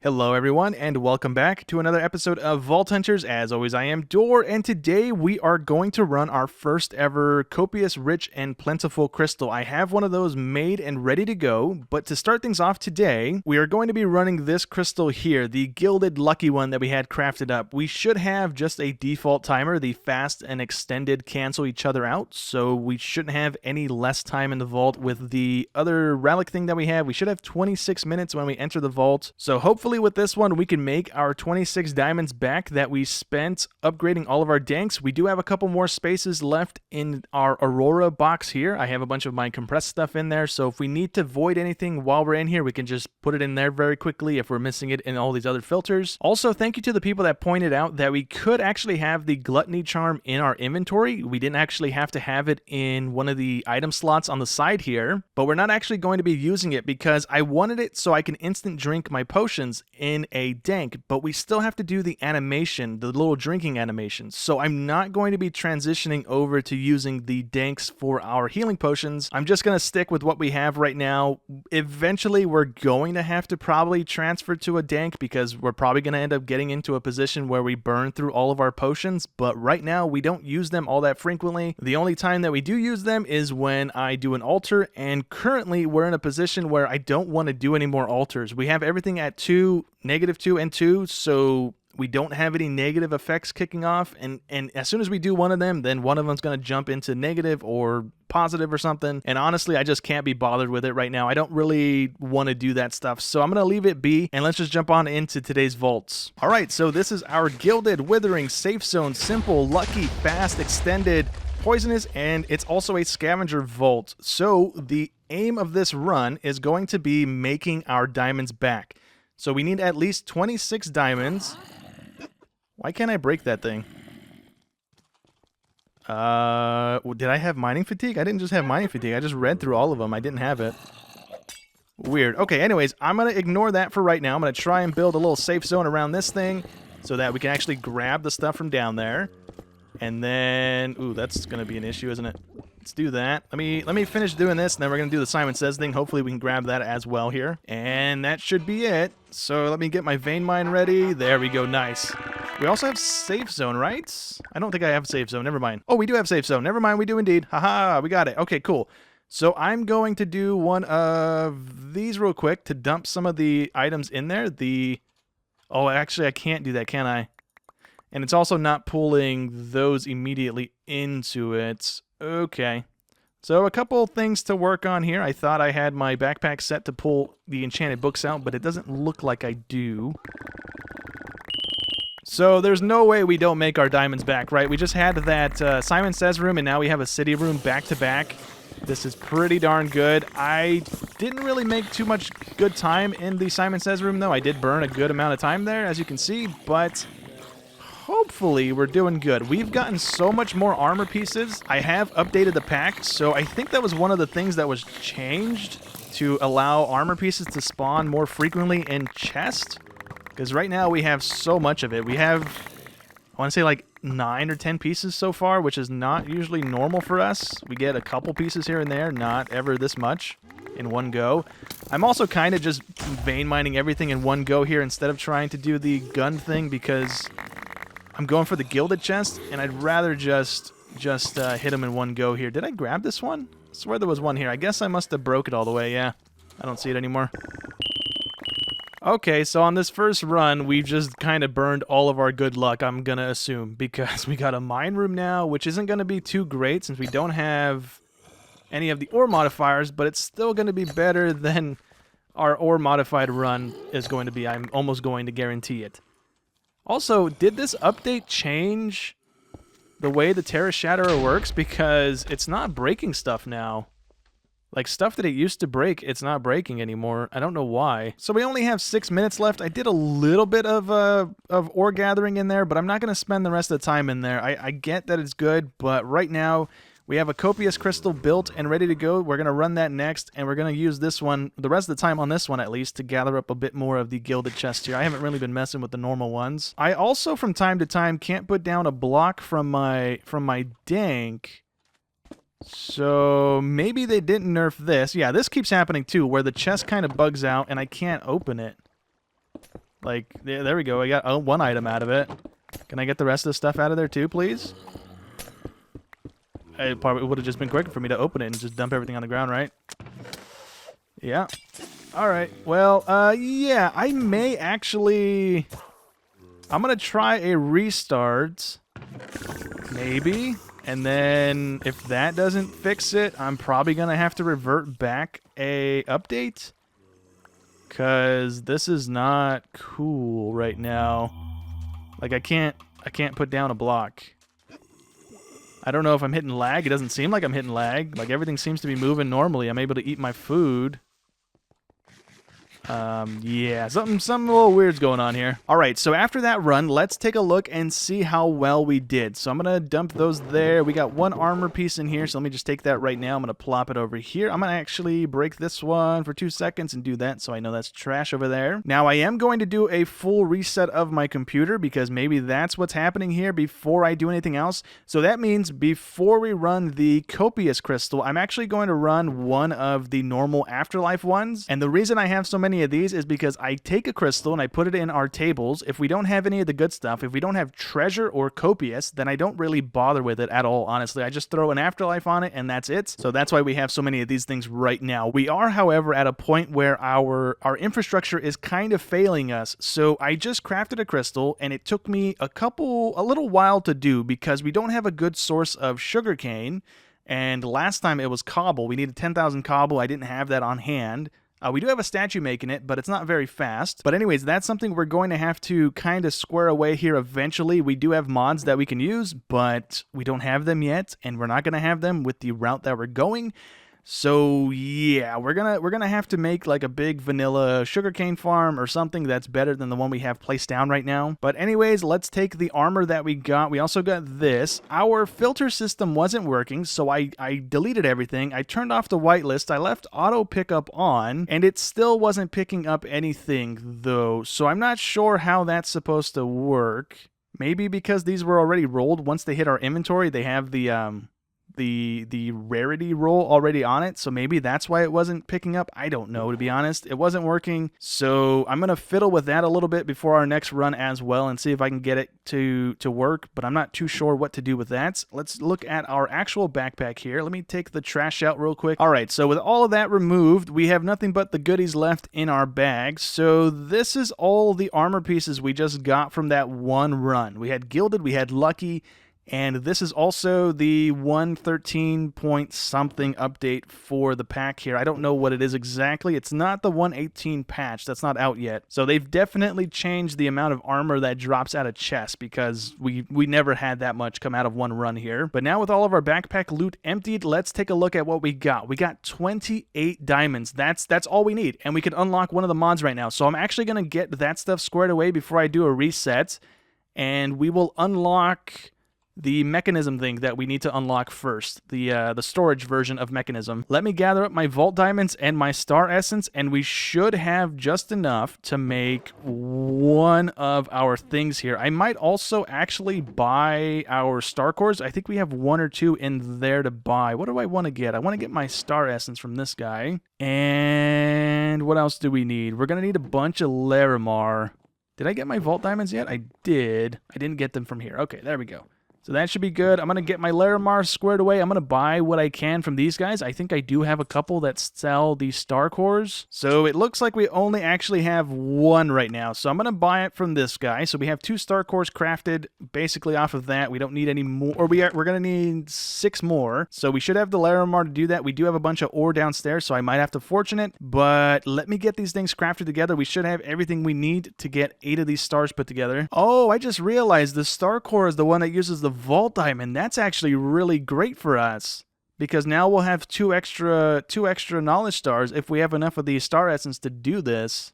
Hello everyone, and welcome back to another episode of Vault Hunters. As always, I am Dor, and today we are going to run our first ever copious, rich, and plentiful crystal. I have one of those made and ready to go, but to start things off today, we are going to be running this crystal here, the gilded lucky one that we had crafted up. We should have just a default timer. The fast and extended cancel each other out, so we shouldn't have any less time in the vault. With the other relic thing that we have, we should have 26 minutes when we enter the vault, so hopefully with this one, we can make our 26 diamonds back that we spent upgrading all of our danks. We do have a couple more spaces left in our Aurora box here. I have a bunch of my compressed stuff in there, so if we need to void anything while we're in here, we can just put it in there very quickly if we're missing it in all these other filters. Also, thank you to the people that pointed out that we could actually have the gluttony charm in our inventory. We didn't actually have to have it in one of the item slots on the side here, but we're not actually going to be using it because I wanted it so I can instant drink my potions in a dank, but we still have to do the animation, the little drinking animation. So I'm not going to be transitioning over to using the danks for our healing potions. I'm just going to stick with what we have right now. Eventually, we're going to have to probably transfer to a dank because we're probably going to end up getting into a position where we burn through all of our potions, but right now we don't use them all that frequently. The only time that we do use them is when I do an altar, and currently we're in a position where I don't want to do any more altars. We have everything at -2 and 2, so we don't have any negative effects kicking off, and as soon as we do one of them, then one of them's going to jump into negative or positive or something, and honestly, I just can't be bothered with it right now. I don't really want to do that stuff, so I'm going to leave it be, and let's just jump on into today's vaults. Alright, so this is our Gilded, Withering, Safe Zone, Simple, Lucky, Fast, Extended, Poisonous, and it's also a Scavenger Vault. So the aim of this run is going to be making our diamonds back. So we need at least 26 diamonds. Why can't I break that thing? Did I have mining fatigue? I didn't just have mining fatigue. I just read through all of them. I didn't have it. Weird. Okay, anyways, I'm going to ignore that for right now. I'm going to try and build a little safe zone around this thing so that we can actually grab the stuff from down there. And then... Ooh, that's going to be an issue, isn't it? Let's do that. Let me finish doing this, and then we're going to do the Simon Says thing. Hopefully we can grab that as well here. And that should be it. So let me get my vein mine ready. There we go. Nice. We also have safe zone, right? I don't think I have safe zone. Never mind. Oh, we do have safe zone. Never mind. We do indeed. Haha, we got it. Okay, cool. So I'm going to do one of these real quick to dump some of the items in there. Oh, actually, I can't do that, can I? And it's also not pulling those immediately into it. Okay. So a couple things to work on here. I thought I had my backpack set to pull the enchanted books out, but it doesn't look like I do. So there's no way we don't make our diamonds back, right? We just had that Simon Says room, and now we have a city room back to back. This is pretty darn good. I didn't really make too much good time in the Simon Says room, though. I did burn a good amount of time there, as you can see, but hopefully we're doing good. We've gotten so much more armor pieces. I have updated the pack, so I think that was one of the things that was changed to allow armor pieces to spawn more frequently in chests. Because right now we have so much of it. We have, I want to say like 9 or 10 pieces so far, which is not usually normal for us. We get a couple pieces here and there, not ever this much in one go. I'm also kind of just vein mining everything in one go here instead of trying to do the gun thing because I'm going for the gilded chest, and I'd rather just hit them in one go here. Did I grab this one? I swear there was one here. I guess I must have broke it all the way, yeah. I don't see it anymore. Okay, so on this first run, we've just kind of burned all of our good luck, I'm going to assume, because we got a mine room now, which isn't going to be too great since we don't have any of the ore modifiers, but it's still going to be better than our ore modified run is going to be. I'm almost going to guarantee it. Also, did this update change the way the Terra Shatterer works? Because it's not breaking stuff now. Like, stuff that it used to break, it's not breaking anymore. I don't know why. So we only have 6 minutes left. I did a little bit of ore gathering in there, but I'm not going to spend the rest of the time in there. I get that it's good, but right now we have a copious crystal built and ready to go. We're going to run that next, and we're going to use this one, the rest of the time on this one at least, to gather up a bit more of the gilded chest here. I haven't really been messing with the normal ones. I also, from time to time, can't put down a block from my dank. So maybe they didn't nerf this. Yeah, this keeps happening too, where the chest kind of bugs out and I can't open it. Like, there we go. I got one item out of it. Can I get the rest of the stuff out of there too, please? It probably would have just been quicker for me to open it and just dump everything on the ground, right? Yeah. All right. Well, yeah, I may actually... I'm going to try a restart. Maybe. And then if that doesn't fix it, I'm probably going to have to revert back a update. Because this is not cool right now. Like, I can't put down a block. I don't know if I'm hitting lag. It doesn't seem like I'm hitting lag. Like, everything seems to be moving normally. I'm able to eat my food. Yeah, something a little weird's going on here. All right, so after that run, let's take a look and see how well we did. So I'm going to dump those there. We got one armor piece in here, so let me just take that right now. I'm going to plop it over here. I'm going to actually break this one for 2 seconds and do that, so I know that's trash over there. Now, I am going to do a full reset of my computer because maybe that's what's happening here before I do anything else. So that means before we run the copious crystal, I'm actually going to run one of the normal afterlife ones. And the reason I have so many of these is because I take a crystal and I put it in our tables. If we don't have any of the good stuff, if we don't have treasure or copious, then I don't really bother with it at all, honestly. I just throw an afterlife on it and that's it. So that's why we have so many of these things right now. We are, however, at a point where our infrastructure is kind of failing us. So I just crafted a crystal and it took me a little while to do because we don't have a good source of sugarcane. And last time it was cobble. We needed 10,000 cobble. I didn't have that on hand. We do have a statue making it, but it's not very fast. But anyways, that's something we're going to have to kind of square away here eventually. We do have mods that we can use, but we don't have them yet, and we're not going to have them with the route that we're going. So yeah, we're gonna have to make like a big vanilla sugarcane farm or something that's better than the one we have placed down right now. But anyways, let's take the armor that we got. We also got this. Our filter system wasn't working, so I deleted everything. I turned off the whitelist. I left auto pickup on, and it still wasn't picking up anything though. So I'm not sure how that's supposed to work. Maybe because these were already rolled. Once they hit our inventory, they have the rarity roll already on it, so maybe that's why it wasn't picking up. I don't know, to be honest. It wasn't working, so I'm gonna fiddle with that a little bit before our next run as well and see if I can get it to work, but I'm not too sure what to do with that. Let's look at our actual backpack here. Let me take the trash out real quick. All right, so with all of that removed, we have nothing but the goodies left in our bag. So this is all the armor pieces we just got from that one run. We had gilded, we had lucky, and this is also the 113 point something update for the pack here. I don't know what it is exactly. It's not the 118 patch. That's not out yet. So they've definitely changed the amount of armor that drops out of chests because we never had that much come out of one run here. But now with all of our backpack loot emptied, let's take a look at what we got. We got 28 diamonds. That's all we need. And we can unlock one of the mods right now. So I'm actually going to get that stuff squared away before I do a reset. And we will unlock the mechanism thing that we need to unlock first, the storage version of mechanism. Let me gather up my vault diamonds and my star essence, and we should have just enough to make one of our things here. I might also actually buy our star cores. I think we have one or two in there to buy. What do I want to get? I want to get my star essence from this guy. And what else do we need? We're going to need a bunch of Larimar. Did I get my vault diamonds yet? I did. I didn't get them from here. Okay, there we go. So that should be good. I'm going to get my Larimar squared away. I'm going to buy what I can from these guys. I think I do have a couple that sell these star cores. So it looks like we only actually have one right now. So I'm going to buy it from this guy. So we have 2 star cores crafted basically off of that. We don't need any more. Or we're going to need 6 more. So we should have the Larimar to do that. We do have a bunch of ore downstairs, so I might have to fortune it. But let me get these things crafted together. We should have everything we need to get 8 of these stars put together. Oh, I just realized the star core is the one that uses the vault diamond. That's actually really great for us because now we'll have two extra knowledge stars if we have enough of the star essence to do this.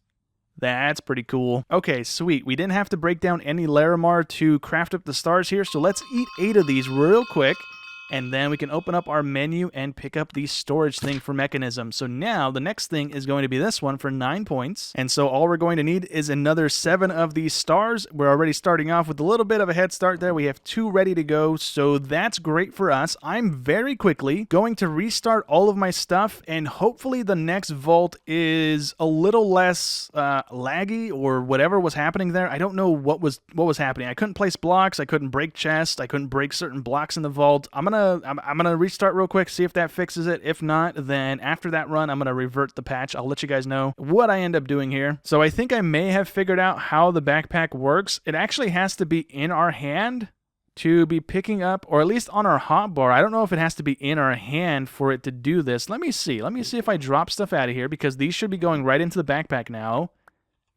That's pretty cool. Okay, sweet. We didn't have to break down any Larimar to craft up the stars here, so let's eat 8 of these real quick. And then we can open up our menu and pick up the storage thing for mechanism. So now the next thing is going to be this one for 9 points. And so all we're going to need is another 7 of these stars. We're already starting off with a little bit of a head start there. We have 2 ready to go. So that's great for us. I'm very quickly going to restart all of my stuff. And hopefully the next vault is a little less laggy or whatever was happening there. I don't know what was happening. I couldn't place blocks. I couldn't break chests. I couldn't break certain blocks in the vault. I'm gonna restart real quick, see if that fixes it. If not, then after that run, I'm gonna revert the patch. I'll let you guys know what I end up doing here. So I think I may have figured out how the backpack works. It actually has to be in our hand to be picking up, or at least on our hotbar. I don't know if it has to be in our hand for it to do this. Let me see. Let me see if I drop stuff out of here, because these should be going right into the backpack now.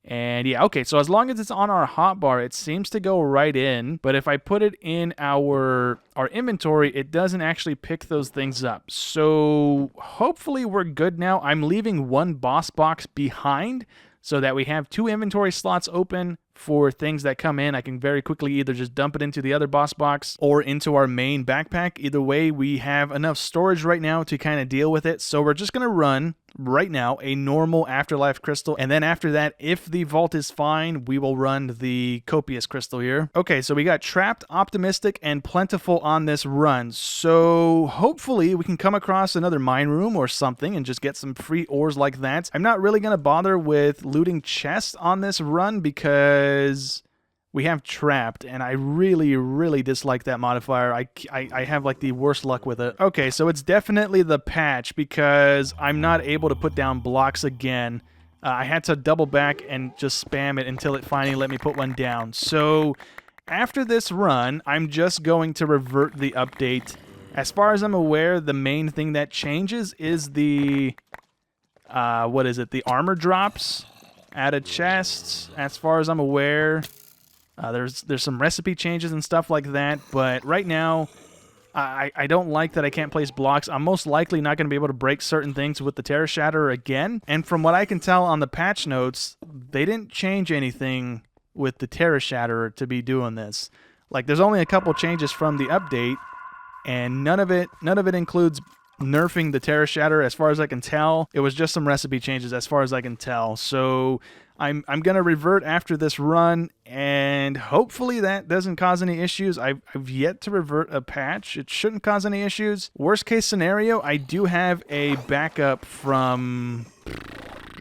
And yeah, okay, so as long as it's on our hotbar, it seems to go right in. But if I put it in our inventory, it doesn't actually pick those things up. So hopefully we're good now. I'm leaving 1 boss box behind so that we have 2 inventory slots open for things that come in. I can very quickly either just dump it into the other boss box or into our main backpack. Either way, we have enough storage right now to kind of deal with it. So we're just going to run right now a normal afterlife crystal, and then after that, if the vault is fine, we will run the copious crystal here. Okay, so we got trapped, optimistic, and plentiful on this run. So hopefully we can come across another mine room or something and just get some free ores like that. I'm not really going to bother with looting chests on this run because we have trapped, and I really dislike that modifier. I have like the worst luck with it. Okay, so it's definitely the patch, because I'm not able to put down blocks again. I had to double back and just spam it until it finally let me put one down. So after this run, I'm just going to revert the update. As far as I'm aware, the main thing that changes is the, what is it? The armor drops, added chests, as far as I'm aware. There's some recipe changes and stuff like that, but right now, I don't like that I can't place blocks. I'm most likely not going to be able to break certain things with the Terra Shatterer again, and from what I can tell on the patch notes, they didn't change anything with the Terra Shatterer to be doing this. Like, there's only a couple changes from the update, and none of it includes nerfing the Terra Shatterer as far as I can tell. It was just some recipe changes as far as I can tell. So I'm going to revert after this run, and hopefully that doesn't cause any issues. I've yet to revert a patch. It shouldn't cause any issues. Worst case scenario, I do have a backup from,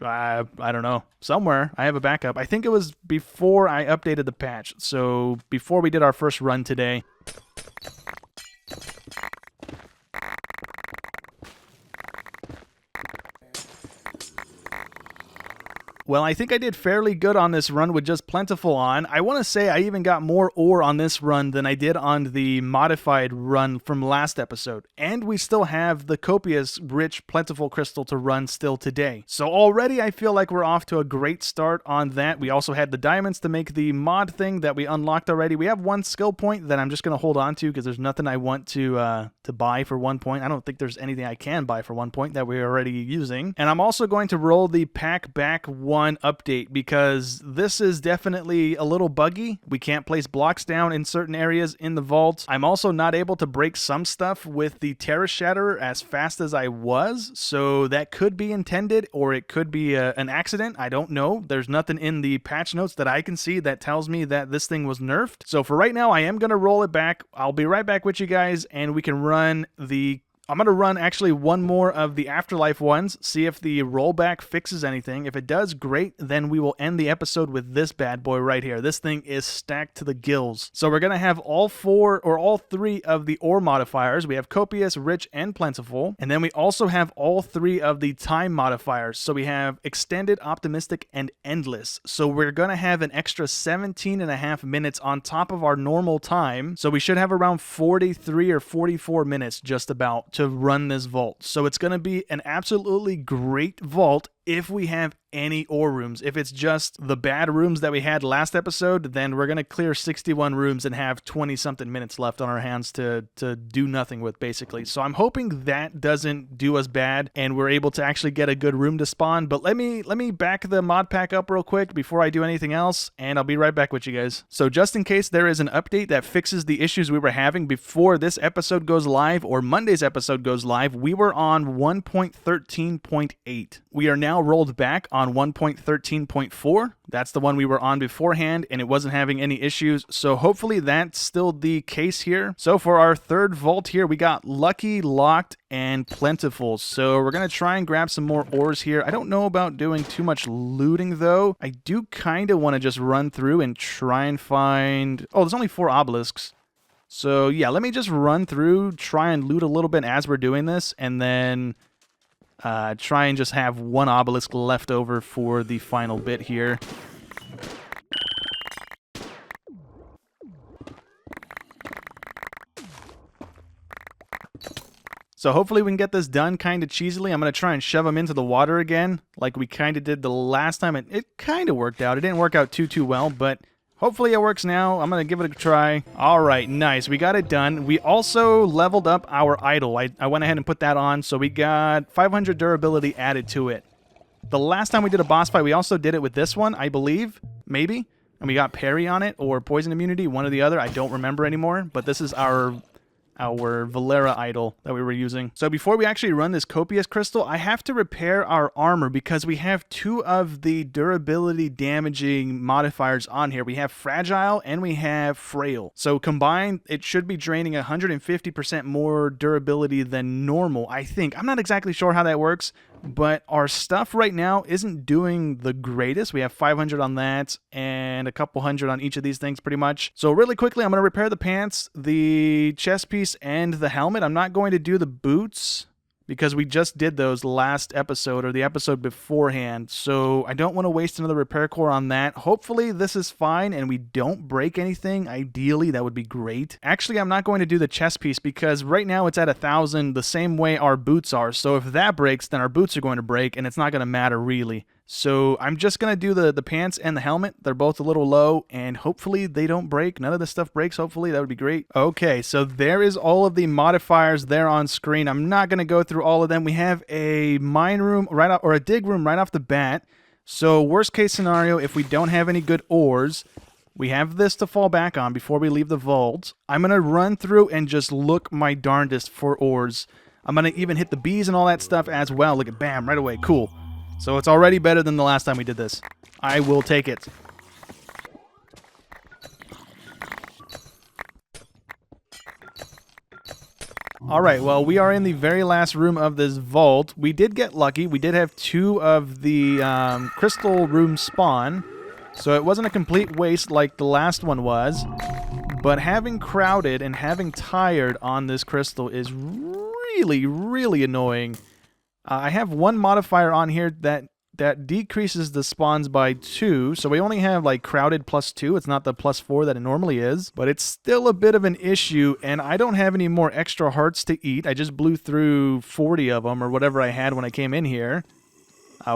I don't know, somewhere. I have a backup. I think it was before I updated the patch, so before we did our first run today. Well, I think I did fairly good on this run with just Plentiful on. I want to say I even got more ore on this run than I did on the modified run from last episode. And we still have the copious, rich, Plentiful crystal to run still today. So already I feel like we're off to a great start on that. We also had the diamonds to make the mod thing that we unlocked already. We have 1 skill point that I'm just going to hold on to because there's nothing I want to buy for 1 point. I don't think there's anything I can buy for 1 point that we're already using. And I'm also going to roll the pack back 1 update because this is definitely a little buggy. We can't place blocks down in certain areas in the vault. I'm also not able to break some stuff with the Terra Shatterer as fast as I was, so that could be intended or it could be an accident. I don't know. There's nothing in the patch notes that I can see that tells me that this thing was nerfed. So for right now, I am going to roll it back. I'll be right back with you guys, and we can run the I'm going to run actually 1 more of the Afterlife ones, see if the rollback fixes anything. If it does, great, then we will end the episode with this bad boy right here. This thing is stacked to the gills. So we're going to have all 3 of the ore modifiers. We have Copious, Rich, and Plentiful. And then we also have all 3 of the time modifiers. So we have Extended, Optimistic, and Endless. So we're going to have an extra 17.5 minutes on top of our normal time. So we should have around 43 or 44 minutes just about to run this vault. So it's going to be an absolutely great vault if we have any ore rooms. If it's just the bad rooms that we had last episode, then we're going to clear 61 rooms and have 20-something minutes left on our hands to do nothing with, basically. So I'm hoping that doesn't do us bad and we're able to actually get a good room to spawn. But let me back the mod pack up real quick before I do anything else, and I'll be right back with you guys. So just in case there is an update that fixes the issues we were having before this episode goes live or Monday's episode goes live, we were on 1.13.8. We are now rolled back on 1.13.4. That's the one we were on beforehand, and it wasn't having any issues. So hopefully that's still the case here. So for our third vault here, we got lucky, locked, and plentiful. So we're going to try and grab some more ores here. I don't know about doing too much looting, though. I do kind of want to just run through and try and find... Oh, there's only 4 obelisks. So yeah, let me just run through, try and loot a little bit as we're doing this, and then... try and just have 1 obelisk left over for the final bit here. So hopefully we can get this done kind of cheesily. I'm going to try and shove them into the water again, like we kind of did the last time. It kind of worked out. It didn't work out too well, but... hopefully it works now. I'm going to give it a try. All right, nice. We got it done. We also leveled up our idol. I went ahead and put that on, so we got 500 durability added to it. The last time we did a boss fight, we also did it with this one, I believe. Maybe. And we got parry on it, or poison immunity, one or the other. I don't remember anymore, but this is our Valera idol that we were using. So before we actually run this copious crystal, I have to repair our armor because we have 2 of the durability damaging modifiers on here. We have fragile and we have frail. So combined, it should be draining 150% more durability than normal, I think. I'm not exactly sure how that works, but our stuff right now isn't doing the greatest. We have 500 on that and a couple hundred on each of these things pretty much. So really quickly, I'm going to repair the pants, the chest piece, and the helmet. I'm not going to do the boots because we just did those last episode or the episode beforehand. So I don't want to waste another repair core on that. Hopefully this is fine and we don't break anything. Ideally, that would be great. Actually, I'm not going to do the chest piece because right now it's at 1,000 the same way our boots are. So if that breaks, then our boots are going to break and it's not going to matter really. So I'm just going to do the pants and the helmet. They're both a little low, and hopefully they don't break. None of this stuff breaks, hopefully. That would be great. Okay, so there is all of the modifiers there on screen. I'm not going to go through all of them. We have a mine room, or a dig room right off the bat. So worst case scenario, if we don't have any good ores, we have this to fall back on before we leave the vault. I'm going to run through and just look my darndest for ores. I'm going to even hit the bees and all that stuff as well. Look at bam, right away. Cool. So it's already better than the last time we did this. I will take it. Alright, well, we are in the very last room of this vault. We did get lucky. We did have 2 of the crystal rooms spawn. So it wasn't a complete waste like the last one was. But having crowded and having tired on this crystal is really, really annoying. I have 1 modifier on here that decreases the spawns by 2, so we only have like crowded +2. It's not the +4 that it normally is, but it's still a bit of an issue, and I don't have any more extra hearts to eat. I just blew through 40 of them, or whatever I had when I came in here.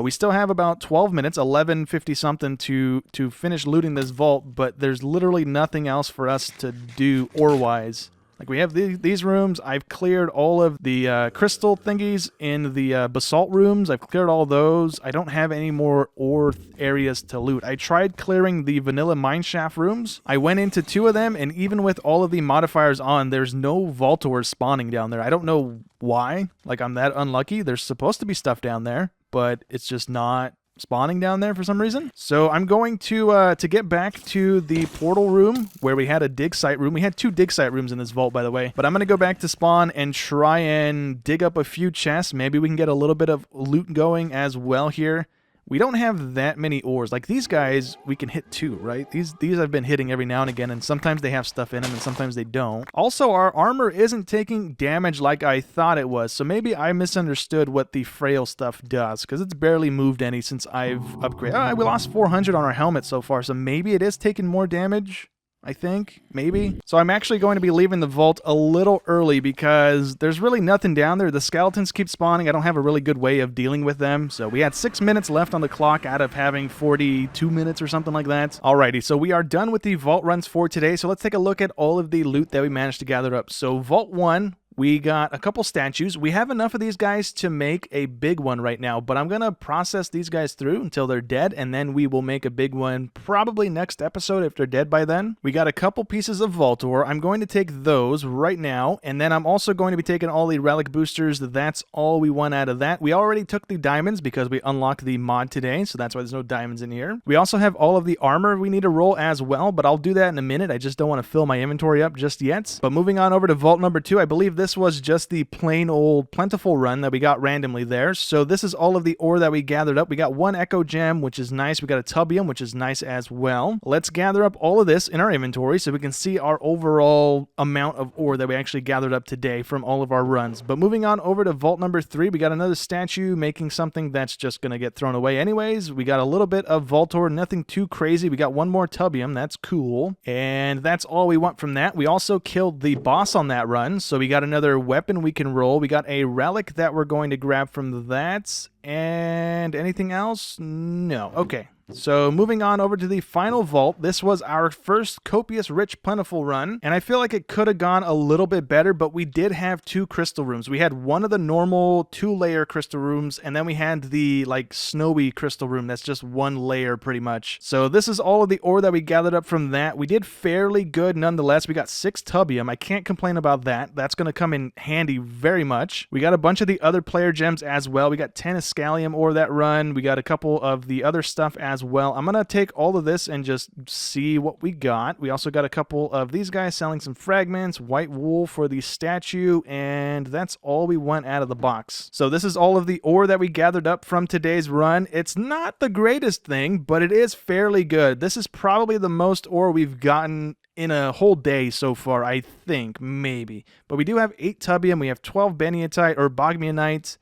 We still have about 12 minutes, 11:50 something to finish looting this vault, but there's literally nothing else for us to do ore-wise. Like, we have these rooms. I've cleared all of the crystal thingies in the basalt rooms. I've cleared all those. I don't have any more ore areas to loot. I tried clearing the vanilla mineshaft rooms. I went into 2 of them, and even with all of the modifiers on, there's no vault ores spawning down there. I don't know why. Like, I'm that unlucky. There's supposed to be stuff down there, but it's just not spawning down there for some reason. So I'm going to get back to the portal room where we had a dig site room. We had 2 dig site rooms in this vault, by the way. But I'm going to go back to spawn and try and dig up a few chests. Maybe we can get a little bit of loot going as well here. We don't have that many ores. Like, these guys, we can hit 2, right? These I've been hitting every now and again, and sometimes they have stuff in them, and sometimes they don't. Also, our armor isn't taking damage like I thought it was, so maybe I misunderstood what the frail stuff does, because it's barely moved any since I've upgraded. We lost 400 on our helmet so far, so maybe it is taking more damage. I think, maybe. So I'm actually going to be leaving the vault a little early because there's really nothing down there. The skeletons keep spawning. I don't have a really good way of dealing with them. So we had 6 minutes left on the clock out of having 42 minutes or something like that. Alrighty, so we are done with the vault runs for today. So let's take a look at all of the loot that we managed to gather up. So Vault 1, we got a couple statues. We have enough of these guys to make a big one right now, but I'm going to process these guys through until they're dead, and then we will make a big one probably next episode if they're dead by then. We got a couple pieces of vault ore. I'm going to take those right now, and then I'm also going to be taking all the relic boosters. That's all we want out of that. We already took the diamonds because we unlocked the mod today, so that's why there's no diamonds in here. We also have all of the armor we need to roll as well, but I'll do that in a minute. I just don't want to fill my inventory up just yet. But moving on over to vault number 2, I believe this was just the plain old plentiful run that we got randomly there. So this is all of the ore that we gathered up. We got 1 echo gem, which is nice. We got a tubium, which is nice as well. Let's gather up all of this in our inventory so we can see our overall amount of ore that we actually gathered up today from all of our runs. But moving on over to vault number 3, we got another statue making something that's just going to get thrown away anyways. We got a little bit of vault ore, nothing too crazy. We got 1 more tubium. That's cool. And that's all we want from that. We also killed the boss on that run, so we got another weapon we can roll. We got a relic that we're going to grab from that. And anything else? No. Okay. So moving on over to the final vault, this was our first copious, rich, plentiful run, and I feel like it could have gone a little bit better, but we did have 2 crystal rooms. We had one of the normal 2-layer crystal rooms, and then we had the like snowy crystal room that's just 1 layer pretty much. So this is all of the ore that we gathered up from that. We did fairly good nonetheless. We got 6 tubium. I can't complain about that. That's going to come in handy very much. We got a bunch of the other player gems as well. We got 10 scallium ore that run. We got a couple of the other stuff as well. I'm going to take all of this and just see what we got. We also got a couple of these guys selling some fragments, white wool for the statue, and that's all we want out of the box. So this is all of the ore that we gathered up from today's run. It's not the greatest thing, but it is fairly good. This is probably the most ore we've gotten in a whole day so far, I think, maybe. But we do have 8 tubium, we have 12 beniatite or bogmianite,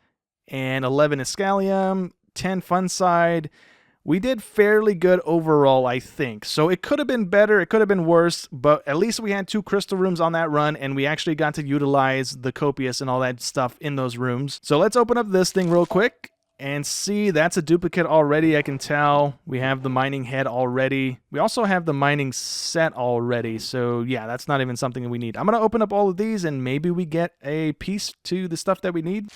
and 11 scallium, 10 funside. We did fairly good overall, I think. So it could have been better, it could have been worse, but at least we had 2 crystal rooms on that run, and we actually got to utilize the copious and all that stuff in those rooms. So let's open up this thing real quick and see. That's a duplicate already, I can tell. We have the mining head already. We also have the mining set already, so yeah, that's not even something that we need. I'm going to open up all of these, and maybe we get a piece to the stuff that we need.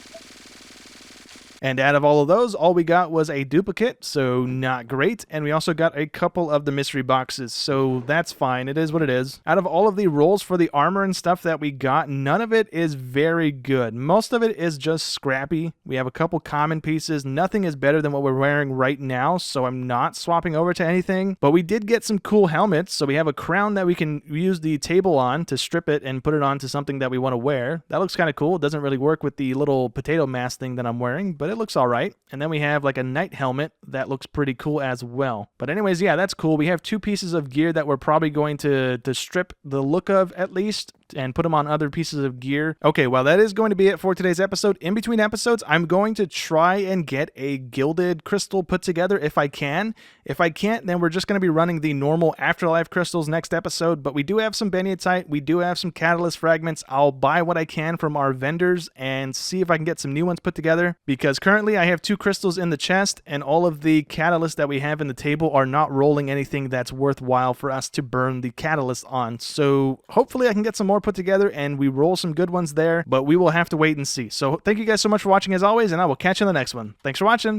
And out of all of those, all we got was a duplicate, so not great. And we also got a couple of the mystery boxes, so that's fine. It is what it is. Out of all of the rolls for the armor and stuff that we got, none of it is very good. Most of it is just scrappy. We have a couple common pieces. Nothing is better than what we're wearing right now, so I'm not swapping over to anything. But we did get some cool helmets, so we have a crown that we can use the table on to strip it and put it onto something that we want to wear. That looks kind of cool. It doesn't really work with the little potato mask thing that I'm wearing, but it looks all right. And then we have like a knight helmet that looks pretty cool as well. But anyways, yeah, that's cool. We have 2 pieces of gear that we're probably going to strip the look of at least and put them on other pieces of gear. Okay, well, that is going to be it for today's episode. In between episodes, I'm going to try and get a gilded crystal put together if I can. If I can't, then we're just going to be running the normal afterlife crystals next episode, but we do have some beniatite, we do have some catalyst fragments. I'll buy what I can from our vendors and see if I can get some new ones put together, because currently I have 2 crystals in the chest, and all of the catalysts that we have in the table are not rolling anything that's worthwhile for us to burn the catalyst on. So hopefully I can get some more put together and we roll some good ones there, but we will have to wait and see. So thank you guys so much for watching as always, and I will catch you in the next one. Thanks for watching.